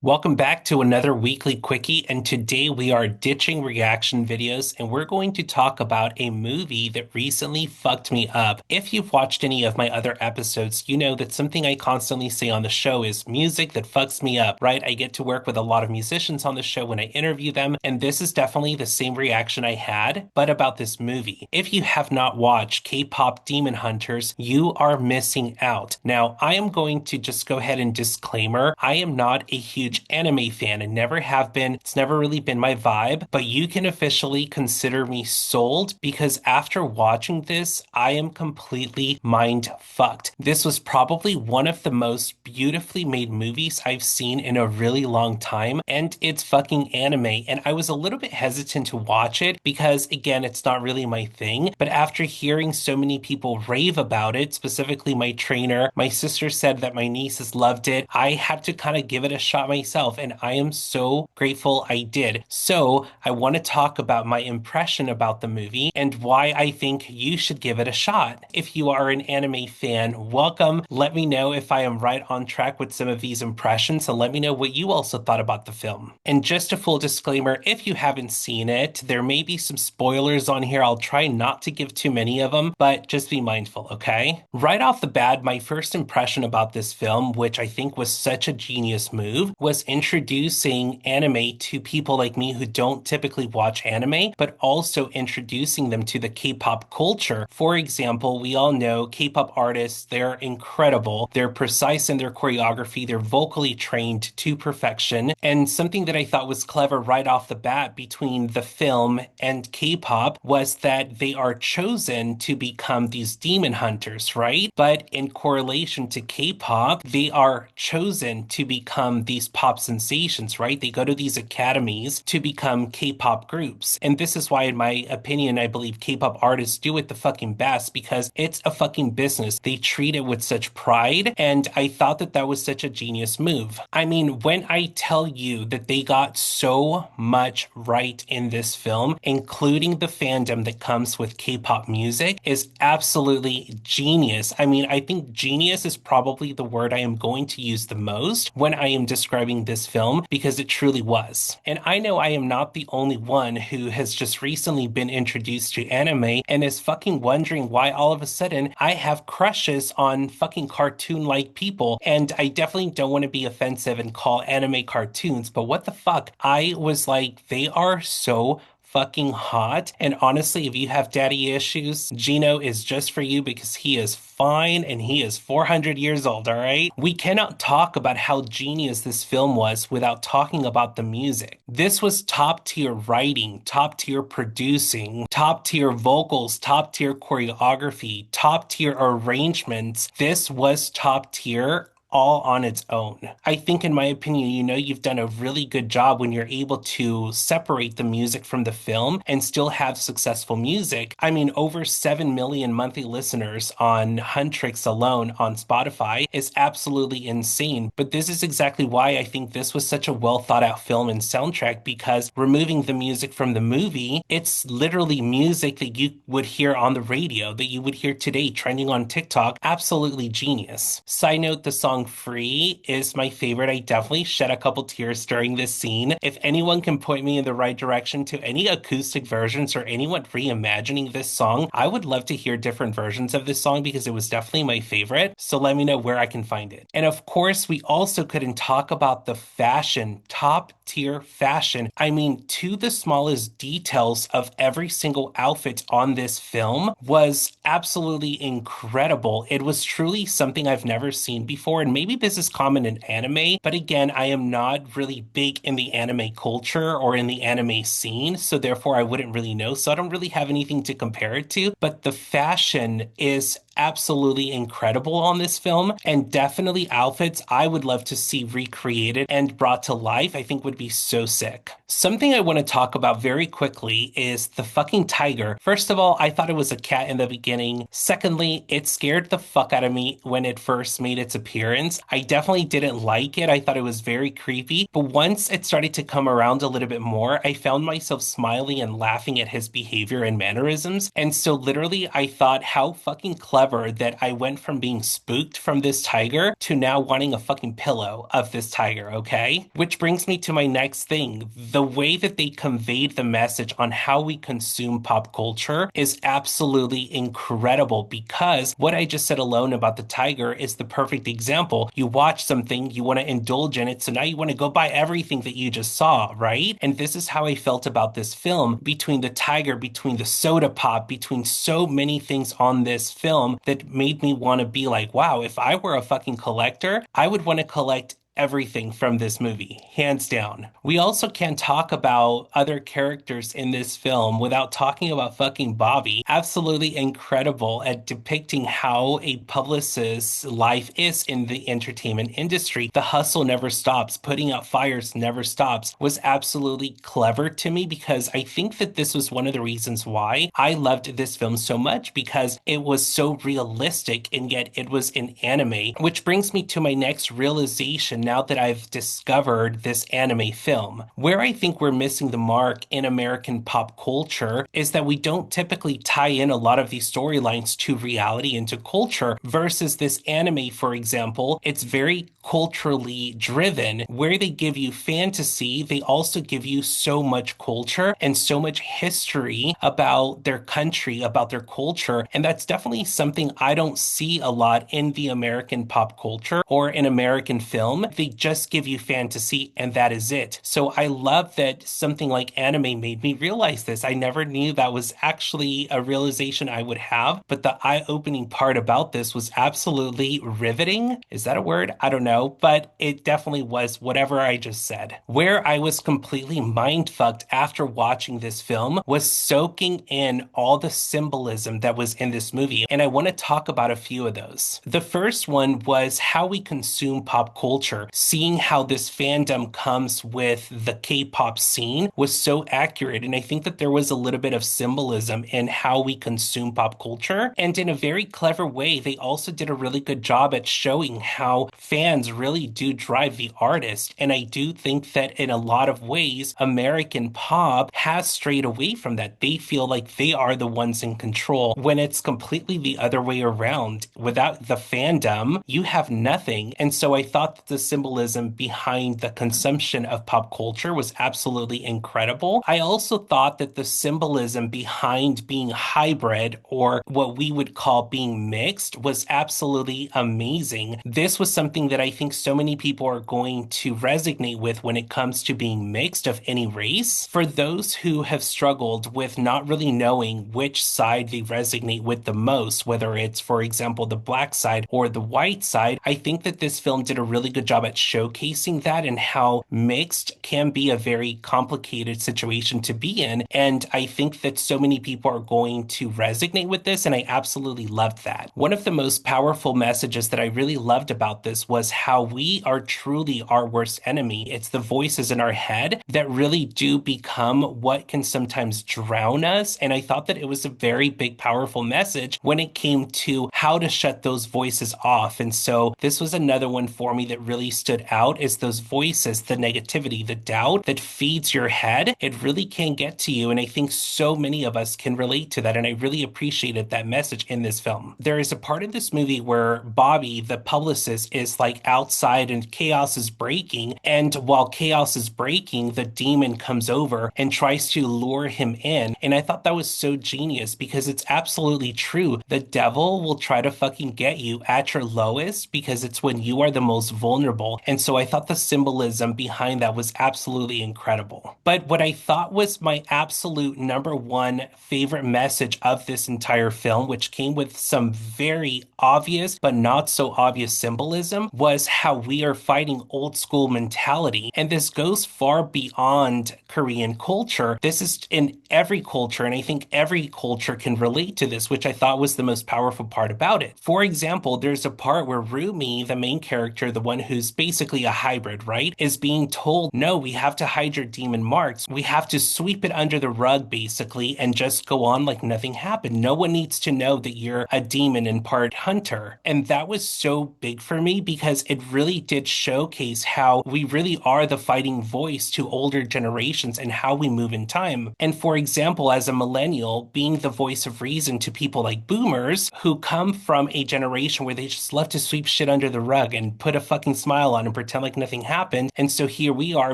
Welcome back to another weekly quickie, and today we are ditching reaction videos and we're going to talk about a movie that recently fucked me up. If you've watched any of my other episodes, you know that something I constantly say on the show is music that fucks me up, right? I get to work with a lot of musicians on the show when I interview them, and this is definitely the same reaction I had, but about this movie. If you have not watched K-pop Demon Hunters, you are missing out. Now, I am going to just go ahead and disclaimer, I am not a huge anime fan and never have been. It's never really been my vibe, but you can officially consider me sold because after watching this, I am completely mind fucked. This was probably one of the most beautifully made movies I've seen in a really long time, and it's fucking anime. And I was a little bit hesitant to watch it because, again, it's not really my thing. But after hearing so many people rave about it, specifically my trainer, my sister said that my nieces loved it. I had to kind of give it a shot myself, and I am so grateful I did. So I want to talk about my impression about the movie and why I think you should give it a shot. If you are an anime fan, welcome. Let me know if I am right on track with some of these impressions, and let me know what you also thought about the film. And just a full disclaimer, if you haven't seen it, there may be some spoilers on here. I'll try not to give too many of them, but just be mindful, okay? Right off the bat, my first impression about this film, which I think was such a genius move, was introducing anime to people like me who don't typically watch anime, but also introducing them to the K-pop culture. For example, we all know K-pop artists, they're incredible. They're precise in their choreography. They're vocally trained to perfection. And something that I thought was clever right off the bat between the film and K-pop was that they are chosen to become these demon hunters, right? But in correlation to K-pop, they are chosen to become these pop sensations, right? They go to these academies to become K-pop groups. And this is why, in my opinion, I believe K-pop artists do it the fucking best because it's a fucking business. They treat it with such pride. And I thought that that was such a genius move. I mean, when I tell you that they got so much right in this film, including the fandom that comes with K-pop music, is absolutely genius. I mean, I think genius is probably the word I am going to use the most when I am describing this film because it truly was. And I know I am not the only one who has just recently been introduced to anime and is fucking wondering why all of a sudden I have crushes on fucking cartoon-like people. And I definitely don't want to be offensive and call anime cartoons, but what the fuck? I was like, they are so fucking hot. And honestly, if you have daddy issues, Gino is just for you because he is fine and he is 400 years old, all right? We cannot talk about how genius this film was without talking about the music. This was top tier writing, top tier producing, top tier vocals, top tier choreography, top tier arrangements. This was top tier all on its own. I think, in my opinion, you've done a really good job when you're able to separate the music from the film and still have successful music. I mean, over 7 million monthly listeners on Huntrix alone on Spotify is absolutely insane. But this is exactly why I think this was such a well thought out film and soundtrack, because removing the music from the movie, it's literally music that you would hear on the radio, that you would hear today trending on TikTok. Absolutely genius. Side note, the song Free is my favorite. I definitely shed a couple tears during this scene. If anyone can point me in the right direction to any acoustic versions or anyone reimagining this song, I would love to hear different versions of this song because it was definitely my favorite. So let me know where I can find it. And of course, we also couldn't talk about the fashion, top tier fashion. I mean, to the smallest details of every single outfit on this film was absolutely incredible. It was truly something I've never seen before. And maybe this is common in anime, but again, I am not really big in the anime culture or in the anime scene, so therefore I wouldn't really know. So I don't really have anything to compare it to, but the fashion is absolutely incredible on this film, and definitely outfits I would love to see recreated and brought to life. I think would be so sick. Something I want to talk about very quickly is the fucking tiger. First of all, I thought it was a cat in the beginning. Secondly, it scared the fuck out of me when it first made its appearance. I definitely didn't like it. I thought it was very creepy, but once it started to come around a little bit more, I found myself smiling and laughing at his behavior and mannerisms. And so literally I thought, how fucking clever clever that I went from being spooked from this tiger to now wanting a fucking pillow of this tiger, okay? Which brings me to my next thing. The way that they conveyed the message on how we consume pop culture is absolutely incredible because what I just said alone about the tiger is the perfect example. You watch something, you want to indulge in it, so now you want to go buy everything that you just saw, right? And this is how I felt about this film between the tiger, between the soda pop, between so many things on this film that made me want to be like, wow, if I were a fucking collector, I would want to collect everything from this movie, hands down. We also can't talk about other characters in this film without talking about fucking Bobby. Absolutely incredible at depicting how a publicist's life is in the entertainment industry. The hustle never stops, putting out fires never stops, was absolutely clever to me because I think that this was one of the reasons why I loved this film so much because it was so realistic and yet it was in anime, which brings me to my next realization now that I've discovered this anime film. Where I think we're missing the mark in American pop culture is that we don't typically tie in a lot of these storylines to reality and to culture versus this anime, for example. It's very culturally driven. Where they give you fantasy, they also give you so much culture and so much history about their country, about their culture. And that's definitely something I don't see a lot in the American pop culture or in American film. They just give you fantasy and that is it. So I love that something like anime made me realize this. I never knew that was actually a realization I would have, but the eye-opening part about this was absolutely riveting. Is that a word? I don't know, but it definitely was whatever I just said. Where I was completely mind-fucked after watching this film was soaking in all the symbolism that was in this movie, and I want to talk about a few of those. The first one was how we consume pop culture. Seeing how this fandom comes with the K-pop scene was so accurate, and I think that there was a little bit of symbolism in how we consume pop culture. And in a very clever way, they also did a really good job at showing how fans really do drive the artist. And I do think that in a lot of ways, American pop has strayed away from that. They feel like they are the ones in control when it's completely the other way around. Without the fandom, you have nothing. And so I thought that the symbolism behind the consumption of pop culture was absolutely incredible. I also thought that the symbolism behind being hybrid, or what we would call being mixed, was absolutely amazing. This was something that I think so many people are going to resonate with when it comes to being mixed of any race. For those who have struggled with not really knowing which side they resonate with the most, whether it's, for example, the black side or the white side, I think that this film did a really good job at showcasing that and how mixed can be a very complicated situation to be in. And I think that so many people are going to resonate with this, and I absolutely loved that. One of the most powerful messages that I really loved about this was how we are truly our worst enemy. It's the voices in our head that really do become what can sometimes drown us. And I thought that it was a very big, powerful message when it came to how to shut those voices off. And so this was another one for me that really stood out, is those voices, the negativity, the doubt that feeds your head. It really can get to you. And I think so many of us can relate to that. And I really appreciated that message in this film. There is a part of this movie where Bobby, the publicist, is like outside and chaos is breaking. And while chaos is breaking, the demon comes over and tries to lure him in. And I thought that was so genius because it's absolutely true. The devil will try to fucking get you at your lowest because it's when you are the most vulnerable. And so I thought the symbolism behind that was absolutely incredible. But what I thought was my absolute number one favorite message of this entire film, which came with some very obvious but not so obvious symbolism, was how we are fighting old school mentality. And this goes far beyond Korean culture. This is in every culture, and I think every culture can relate to this, which I thought was the most powerful part about it. For example, there's a part where Rumi, the main character, the one who's is basically a hybrid, right, is being told, no, we have to hide your demon marks. We have to sweep it under the rug, basically, and just go on like nothing happened. No one needs to know that you're a demon and part hunter. And that was so big for me because it really did showcase how we really are the fighting voice to older generations and how we move in time. And for example, as a millennial, being the voice of reason to people like boomers who come from a generation where they just love to sweep shit under the rug and put a fucking smile on and pretend like nothing happened. And so here we are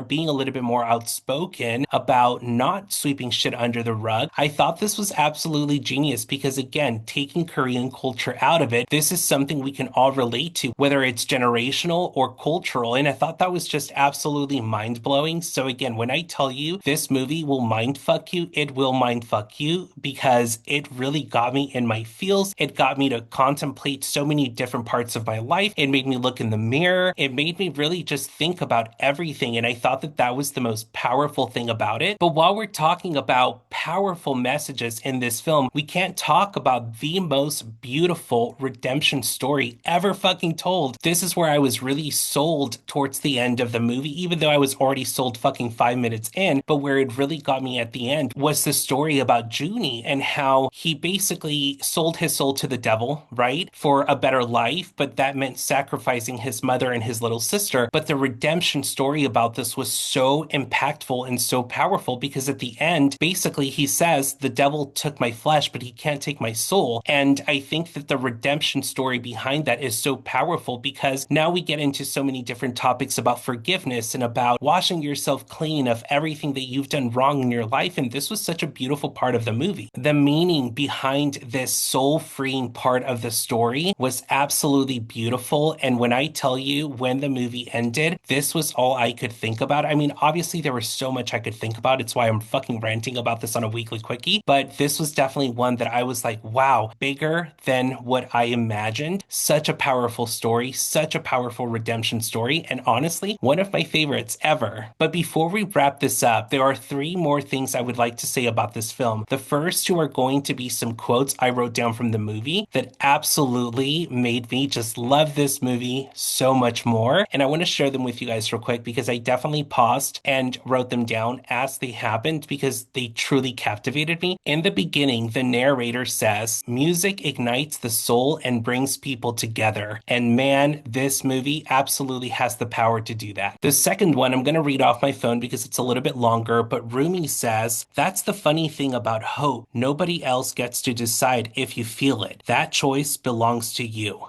being a little bit more outspoken about not sweeping shit under the rug. I thought this was absolutely genius because, again, taking Korean culture out of it, this is something we can all relate to, whether it's generational or cultural. And I thought that was just absolutely mind blowing. So, again, when I tell you this movie will mind fuck you, it will mind fuck you because it really got me in my feels. It got me to contemplate so many different parts of my life. It made me look in the mirror. It made me really just think about everything. And I thought that that was the most powerful thing about it. But while we're talking about powerful messages in this film, we can't talk about the most beautiful redemption story ever fucking told. This is where I was really sold towards the end of the movie, even though I was already sold fucking 5 minutes in. But where it really got me at the end was the story about Junie and how he basically sold his soul to the devil, right, for a better life. But that meant sacrificing his mother and his little sister. But the redemption story about this was so impactful and so powerful because at the end, basically, he says, the devil took my flesh, but he can't take my soul. And I think that the redemption story behind that is so powerful because now we get into so many different topics about forgiveness and about washing yourself clean of everything that you've done wrong in your life. And this was such a beautiful part of the movie. The meaning behind this soul freeing part of the story was absolutely beautiful. And when I tell you, when the movie ended, this was all I could think about. I mean, obviously, there was so much I could think about. It's why I'm fucking ranting about this on a weekly quickie. But this was definitely one that I was like, wow, bigger than what I imagined. Such a powerful story, such a powerful redemption story, and honestly, one of my favorites ever. But before we wrap this up, there are three more things I would like to say about this film. The first two are going to be some quotes I wrote down from the movie that absolutely made me just love this movie so much more. And I want to share them with you guys real quick because I definitely paused and wrote them down as they happened because they truly captivated me. In the beginning, the narrator says, music ignites the soul and brings people together. And man, this movie absolutely has the power to do that. The second one, I'm going to read off my phone because it's a little bit longer, but Rumi says, that's the funny thing about hope. Nobody else gets to decide if you feel it. That choice belongs to you.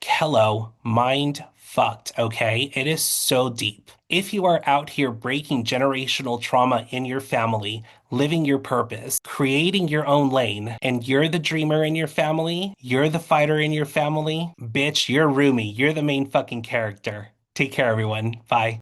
Hello, mind fucked, okay? It is so deep. If you are out here breaking generational trauma in your family, living your purpose, creating your own lane, and you're the dreamer in your family, you're the fighter in your family, bitch, you're Rumi. You're the main fucking character. Take care, everyone. Bye.